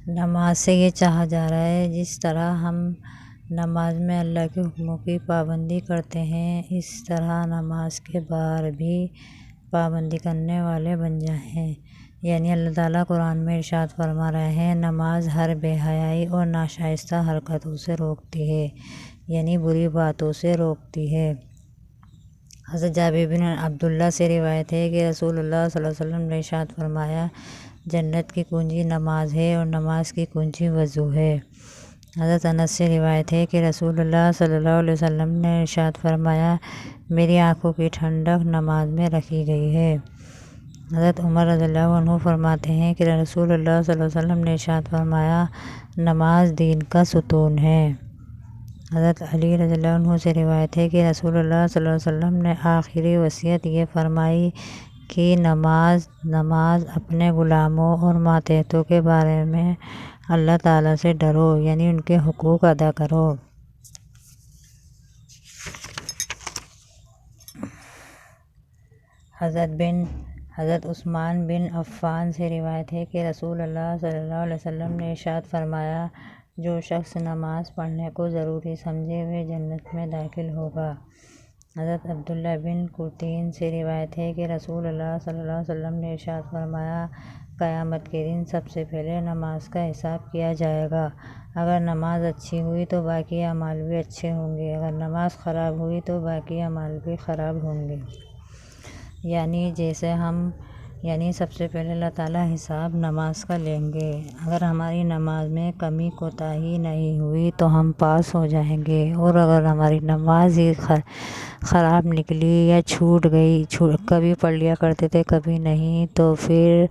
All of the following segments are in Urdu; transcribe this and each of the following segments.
نماز سے یہ چاہا جا رہا ہے جس طرح ہم نماز میں اللہ کے حکموں کی پابندی کرتے ہیں اس طرح نماز کے باہر بھی پابندی کرنے والے بن جائیں۔ یعنی اللہ تعالیٰ قرآن میں ارشاد فرما رہے ہیں نماز ہر بے حیائی اور ناشائستہ حرکتوں سے روکتی ہے، یعنی بری باتوں سے روکتی ہے۔ حضرت جابر بن عبداللہ سے روایت ہے کہ رسول اللہ صلی اللہ علیہ وسلم نے ارشاد فرمایا جنت کی کنجی نماز ہے اور نماز کی کنجی وضو ہے۔ حضرت انس سے روایت ہے کہ رسول اللہ صلی اللہ علیہ وسلم نے ارشاد فرمایا میری آنکھوں کی ٹھنڈک نماز میں رکھی گئی ہے۔ حضرت عمر رضی اللہ عنہ فرماتے ہیں کہ رسول اللہ صلی اللہ علیہ وسلم نے ارشاد فرمایا نماز دین کا ستون ہے۔ حضرت علی رضی اللہ عنہ سے روایت ہے کہ رسول اللہ صلی اللہ علیہ وسلم نے آخری وصیت یہ فرمائی کہ نماز اپنے غلاموں اور ماتحتوں کے بارے میں اللہ تعالیٰ سے ڈرو، یعنی ان کے حقوق ادا کرو۔ حضرت عثمان بن عفان سے روایت ہے کہ رسول اللہ صلی اللہ علیہ وسلم نے ارشاد فرمایا جو شخص نماز پڑھنے کو ضروری سمجھے وہ جنت میں داخل ہوگا۔ حضرت عبداللہ بن قرطین سے روایت ہے کہ رسول اللہ صلی اللہ علیہ وسلم نے ارشاد فرمایا قیامت کے دن سب سے پہلے نماز کا حساب کیا جائے گا۔ اگر نماز اچھی ہوئی تو باقی اعمال بھی اچھے ہوں گے، اگر نماز خراب ہوئی تو باقی اعمال بھی خراب ہوں گے۔ یعنی سب سے پہلے اللہ تعالیٰ حساب نماز کا لیں گے۔ اگر ہماری نماز میں کمی کوتاہی نہیں ہوئی تو ہم پاس ہو جائیں گے، اور اگر ہماری نماز ہی خراب نکلی یا چھوٹ گئی، کبھی پڑھ لیا کرتے تھے کبھی نہیں، تو پھر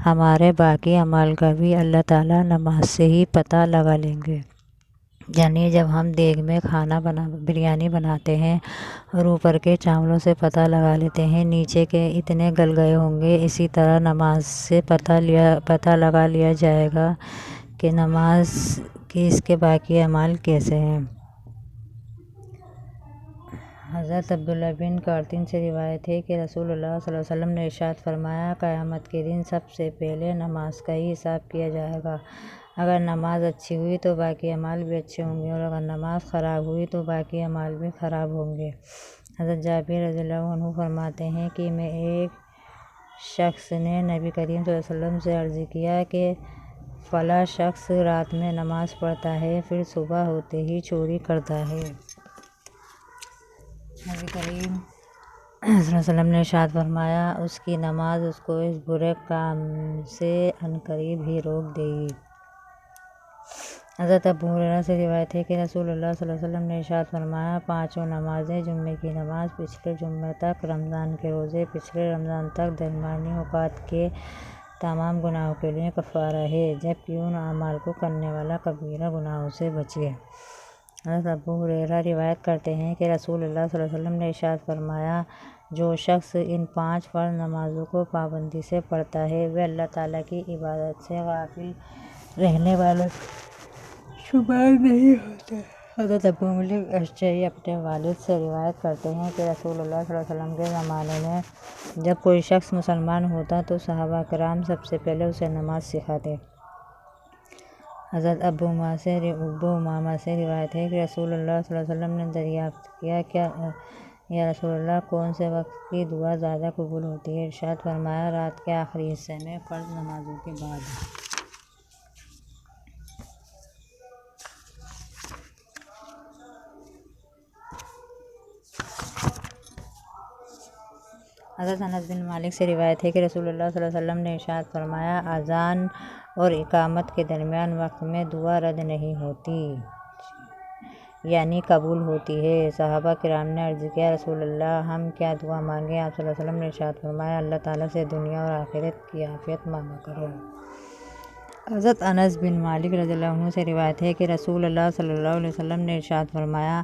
ہمارے باقی اعمال کا بھی اللہ تعالیٰ نماز سے ہی پتہ لگا لیں گے۔ یعنی جب ہم دیگ میں بریانی بناتے ہیں اور اوپر کے چاولوں سے پتہ لگا لیتے ہیں نیچے کے اتنے گل گئے ہوں گے، اسی طرح نماز سے پتہ لگا لیا جائے گا کہ نماز کی اس کے باقی اعمال کیسے ہیں۔ حضرت عبداللہ بن قرطین سے روایت ہے کہ رسول اللہ صلی اللہ علیہ وسلم نے ارشاد فرمایا قیامت کے دن سب سے پہلے نماز کا ہی حساب کیا جائے گا۔ اگر نماز اچھی ہوئی تو باقی اعمال بھی اچھے ہوں گے، اور اگر نماز خراب ہوئی تو باقی اعمال بھی خراب ہوں گے۔ حضرت جابر رضی اللہ عنہ فرماتے ہیں کہ میں ایک شخص نے نبی کریم صلی اللہ علیہ وسلم سے عرض کیا کہ فلاں شخص رات میں نماز پڑھتا ہے پھر صبح ہوتے ہی چوری کرتا ہے۔ نبی کریم صلی اللہ علیہ وسلم نے ارشاد فرمایا اس کی نماز اس کو اس برے کام سے عنقریب ہی روک دے گی۔ حضرت ابو ہریرہ سے روایت ہے کہ رسول اللہ صلی اللہ علیہ وسلم نے ارشاد فرمایا پانچوں نمازیں جمعے کی نماز پچھلے جمعے تک، رمضان کے روزے پچھلے رمضان تک، درمیانی اوقات کے تمام گناہوں کے لیے کفارہ ہے، جبکہ ان اعمال کو کرنے والا کبیرہ گناہوں سے بچے۔ حضرت ابو ہریرہ روایت کرتے ہیں کہ رسول اللہ صلی اللہ علیہ وسلم نے ارشاد فرمایا جو شخص ان 5 فرض نمازوں کو پابندی سے پڑھتا ہے وہ اللہ تعالیٰ کی عبادت سے غافل رہنے والوں شمار نہیں ہوتا۔ حضرت ابو مالک اشجعی اپنے والد سے روایت کرتے ہیں کہ رسول اللہ صلی اللہ علیہ وسلم کے زمانے میں جب کوئی شخص مسلمان ہوتا تو صحابہ کرام سب سے پہلے اسے نماز سکھاتے۔ حضرت ابو امامہ سے روایت ہے کہ رسول اللہ صلی اللہ علیہ وسلم نے دریافت کیا کہ یا رسول اللہ کون سے وقت کی دعا زیادہ قبول ہوتی ہے؟ ارشاد فرمایا رات کے آخری حصے میں فرض نمازوں کے بعد۔ حضرت انس بن مالک سے روایت ہے کہ رسول اللہ صلی اللہ علیہ وسلم نے ارشاد فرمایا اذان اور اقامت کے درمیان وقت میں دعا رد نہیں ہوتی، یعنی قبول ہوتی ہے۔ صحابہ کرام نے عرض کیا رسول اللہ ہم کیا دعا مانگیں؟ آپ صلی اللہ علیہ وسلم نے ارشاد فرمایا اللہ تعالیٰ سے دنیا اور آخرت کی عافیت مانگا کرو۔ حضرت انس بن مالک رضی اللہ عنہ سے روایت ہے کہ رسول اللہ صلی اللہ علیہ وسلم نے ارشاد فرمایا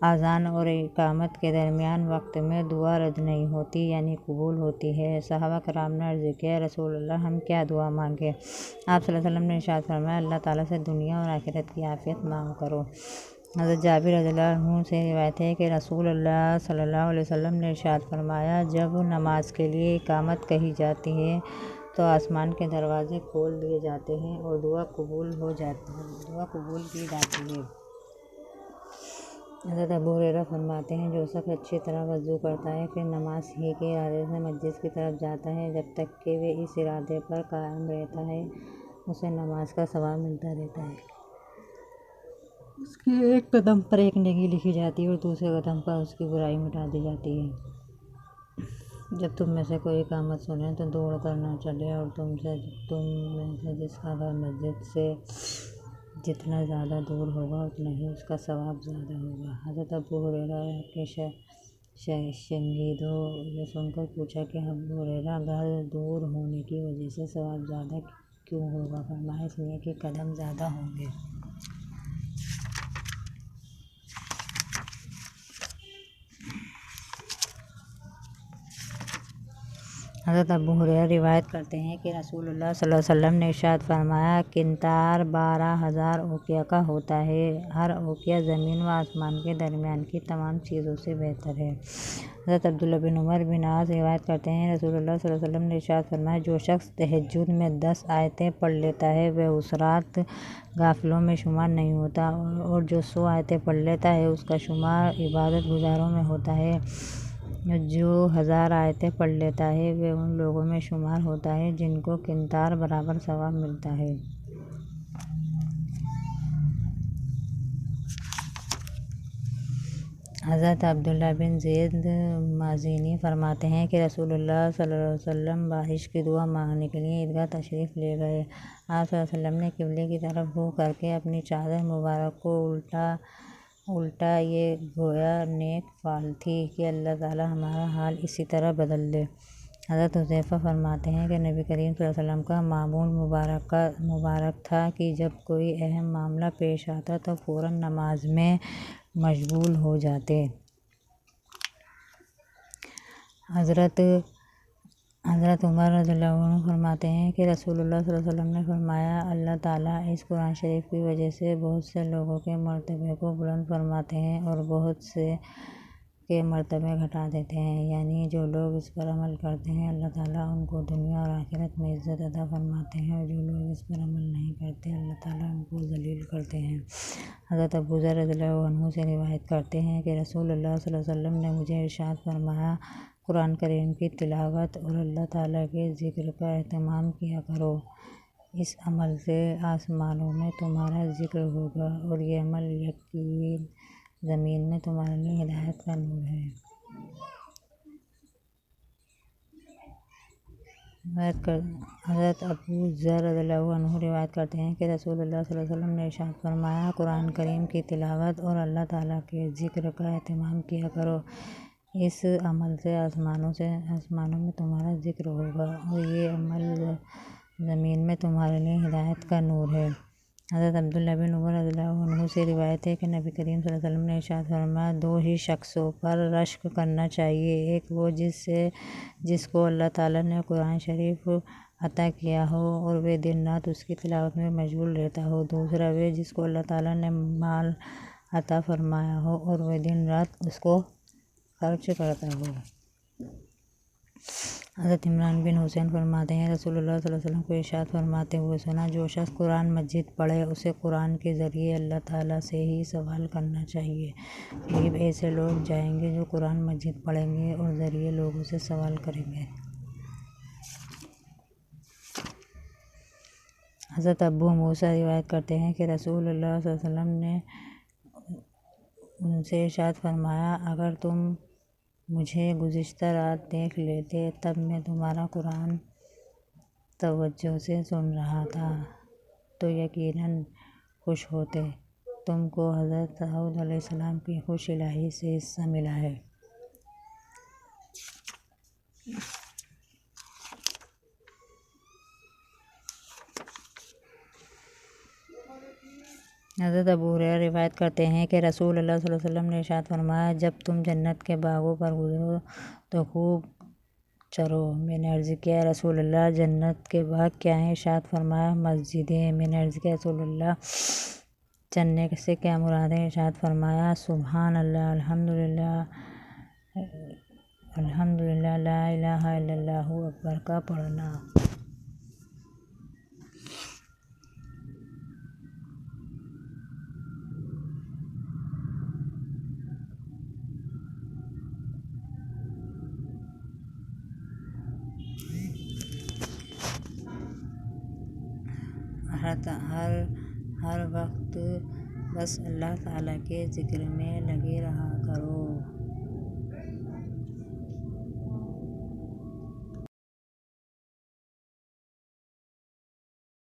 اذان اور اقامت کے درمیان وقت میں دعا رد نہیں ہوتی، یعنی قبول ہوتی ہے۔ صحابہ کرام نے عرض کیا رسول اللہ ہم کیا دعا مانگیں؟ آپ صلی اللہ علیہ وسلم نے ارشاد فرمایا اللہ تعالیٰ سے دنیا اور آخرت کی عافیت مانگا کرو۔ حضرت جابر رضی اللہ عنہ سے روایت ہے کہ رسول اللہ صلی اللہ علیہ وسلم نے ارشاد فرمایا جب نماز کے لیے اقامت کہی جاتی ہے تو آسمان کے دروازے کھول دیے جاتے ہیں اور دعا قبول کی جاتی ہے۔ حضرت ابو ہریرہ فرماتے ہیں جو شخص اچھی طرح وضو کرتا ہے پھر نماز ہی کے ارادے سے مسجد کی طرف جاتا ہے جب تک کہ وہ اس ارادے پر قائم رہتا ہے اسے نماز کا ثواب ملتا رہتا ہے۔ اس کے ایک قدم پر ایک نیکی لکھی جاتی ہے اور دوسرے قدم پر اس کی برائی مٹا دی جاتی ہے۔ جب تم میں سے کوئی اقامت سنے تو دوڑ کر نہ چلے اور تم میں سے جس کا گھر مسجد سے جتنا زیادہ دور ہوگا اتنا ہی اس کا ثواب زیادہ ہوگا۔ حضرت ابو ہریرہ کے شاگردوں نے سن کر پوچھا کہ ابو ہریرہ گھر دور ہونے کی وجہ سے ثواب زیادہ کیوں ہوگا؟ فرمایا اس لیے کہ قدم زیادہ ہوں گے۔ حضرت ابو ہریرہ روایت کرتے ہیں کہ رسول اللہ صلی اللہ علیہ وسلم نے ارشاد فرمایا قنطار 12,000 اوقیہ کا ہوتا ہے، ہر اوقیہ زمین و آسمان کے درمیان کی تمام چیزوں سے بہتر ہے۔ حضرت عبداللہ بن عمر بن عاص روایت کرتے ہیں رسول اللہ صلی اللہ علیہ وسلم نے ارشاد فرمایا جو شخص تہجد میں 10 آیتیں پڑھ لیتا ہے وہ اس رات غافلوں میں شمار نہیں ہوتا، اور جو 100 آیتیں پڑھ لیتا ہے اس کا شمار عبادت گزاروں میں ہوتا ہے، جو 1000 آیتیں پڑھ لیتا ہے وہ ان لوگوں میں شمار ہوتا ہے جن کو قنطار برابر ثواب ملتا ہے۔ حضرت عبداللہ بن زید مازنی فرماتے ہیں کہ رسول اللہ صلی اللہ علیہ وسلم بارش کی دعا مانگنے کے لیے عیدگاہ تشریف لے گئے۔ آپ صلی اللہ علیہ وسلم نے قبلے کی طرف منہ کر کے اپنی چادر مبارک کو الٹا یہ گویا نیک فعل تھی کہ اللہ تعالیٰ ہمارا حال اسی طرح بدل دے۔ حضرت حذیفہ فرماتے ہیں کہ نبی کریم صلی اللہ علیہ وسلم کا معمول مبارک تھا کہ جب کوئی اہم معاملہ پیش آتا تو فوراً نماز میں مشغول ہو جاتے۔ حضرت عمر رضی اللہ عنہ فرماتے ہیں کہ رسول اللہ صلی اللہ علیہ وسلم نے فرمایا اللہ تعالیٰ اس قرآن شریف کی وجہ سے بہت سے لوگوں کے مرتبے کو بلند فرماتے ہیں اور بہت سے کے مرتبے گھٹا دیتے ہیں، یعنی جو لوگ اس پر عمل کرتے ہیں اللہ تعالیٰ ان کو دنیا اور آخرت میں عزت عطا فرماتے ہیں، اور جو لوگ اس پر عمل نہیں کرتے اللہ تعالیٰ ان کو ذلیل کرتے ہیں۔ حضرت ابو ذر رضی اللہ عنہ سے روایت کرتے ہیں کہ رسول اللہ صلی اللہ علیہ وسلم نے مجھے ارشاد فرمایا قرآن کریم کی تلاوت اور اللہ تعالیٰ کے ذکر کا اہتمام کیا کرو، اس عمل سے آسمانوں میں تمہارا ذکر ہوگا اور یہ عمل یقین زمین میں تمہارے لیے ہدایت کا نور ہے۔ حضرت ابو ذر رضی اللہ عنہ روایت کرتے ہیں کہ رسول اللہ صلی اللہ علیہ وسلم نے ارشاد فرمایا قرآن کریم کی تلاوت اور اللہ تعالیٰ کے ذکر کا اہتمام کیا کرو، اس عمل سے آسمانوں میں تمہارا ذکر ہوگا اور یہ عمل زمین میں تمہارے لیے ہدایت کا نور ہے۔ حضرت عبداللہ بن عمر رضی اللہ عنہ سے روایت ہے کہ نبی کریم صلی اللہ علیہ وسلم نے ارشاد فرمایا 2 ہی شخصوں پر رشک کرنا چاہیے، ایک وہ جس کو اللہ تعالیٰ نے قرآن شریف عطا کیا ہو اور وہ دن رات اس کی تلاوت میں مشغول رہتا ہو، دوسرا وہ جس کو اللہ تعالیٰ نے مال عطا فرمایا ہو اور وہ دن رات اس کو خرچ کرتا ہو۔ حضرت عمران بن حسین فرماتے ہیں رسول اللہ صلی اللہ علیہ وسلم کو ارشاد فرماتے ہوئے سنا جو شخص قرآن مجید پڑھے اسے قرآن کے ذریعے اللہ تعالیٰ سے ہی سوال کرنا چاہیے، قریب ایسے لوگ جائیں گے جو قرآن مجید پڑھیں گے اور ذریعے لوگوں سے سوال کریں گے۔ حضرت ابو موسیٰ روایت کرتے ہیں کہ رسول اللہ صلی اللہ علیہ وسلم نے ان سے ارشاد فرمایا اگر تم مجھے گزشتہ رات دیکھ لیتے تب میں تمہارا قرآن توجہ سے سن رہا تھا تو یقیناً خوش ہوتے، تم کو حضرت داؤد علیہ السلام کی خوش الہی سے حصہ ملا ہے۔ حضرت ابو ہریرہ روایت کرتے ہیں کہ رسول اللہ صلی اللہ علیہ وسلم نے ارشاد فرمایا جب تم جنت کے باغوں پر گزرو تو خوب چرو۔ میں نے عرض کیا یا رسول اللہ جنت کے باغ کیا ہیں؟ ارشاد فرمایا مسجدیں۔ میں نے عرض کیا رسول اللہ چرنے سے کیا مراد ہے؟ ارشاد فرمایا سبحان اللہ الحمدللہ لا الہ الا اللہ اکبر کا پڑھنا۔ ہر وقت بس اللہ تعالیٰ کے ذکر میں لگے رہا کرو۔